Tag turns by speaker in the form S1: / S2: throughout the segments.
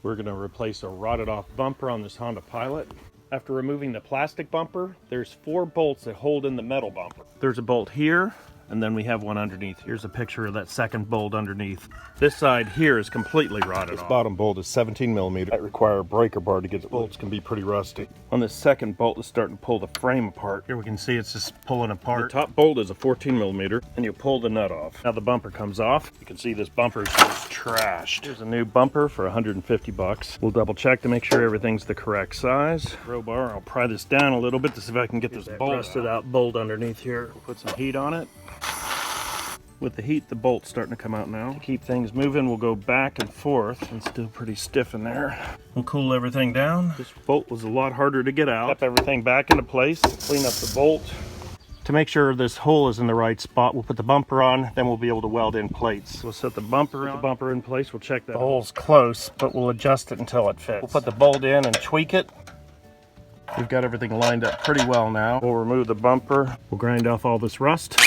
S1: We're going to replace a rotted off bumper on this Honda Pilot. After removing the plastic bumper, there's 4 bolts that hold in the metal bumper. There's a bolt here, and then we have one underneath. Here's a picture of that second bolt underneath. This side here is completely rotted off. This bottom bolt is 17 millimeter. I require a breaker bar to get the bolts, can be pretty rusty. On this second bolt, it's starting to pull the frame apart. Here we can see it's just pulling apart. The top bolt is a 14 millimeter, and you pull the nut off. Now the bumper comes off. You can see this bumper is just trashed. Here's a new bumper for 150 bucks. We'll double check to make sure everything's the correct size. Crowbar, I'll pry this down a little bit to see if I can get this rusted out bolt underneath here. Put some heat on it. With the heat, the bolt's starting to come out now. To keep things moving, we'll go back and forth. It's still pretty stiff in there. We'll cool everything down. This bolt was a lot harder to get out. Step everything back into place. Clean up the bolt. To make sure this hole is in the right spot, we'll put the bumper on, then we'll be able to weld in plates. We'll set the bumper in place. We'll check that the hole's close, but we'll adjust it until it fits. We'll put the bolt in and tweak it. We've got everything lined up pretty well now. We'll remove the bumper. We'll grind off all this rust.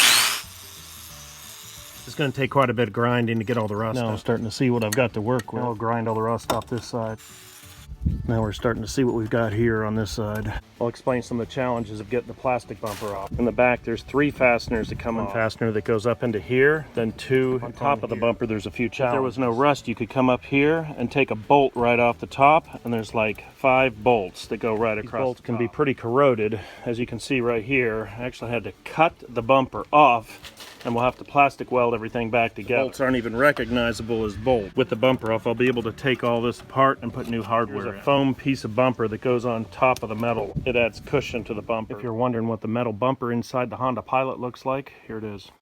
S1: It's going to take quite a bit of grinding to get all the rust out. Now I'm starting to see what I've got to work with. I'll grind all the rust off this side. Now we're starting to see what we've got here on this side. I'll explain some of the challenges of getting the plastic bumper off. In the back, there's 3 fasteners that come off. One fastener that goes up into here, then 2 on top of the bumper. There's a few challenges. If there was no rust, you could come up here and take a bolt right off the top, and there's like 5 bolts that go right across. These bolts can be pretty corroded, as you can see right here. I actually had to cut the bumper off, and we'll have to plastic weld everything back together. The bolts aren't even recognizable as bolts. With the bumper off, I'll be able to take all this apart and put new hardware. There's a foam piece of bumper that goes on top of the metal. It adds cushion to the bumper. If you're wondering what the metal bumper inside the Honda Pilot looks like, here it is.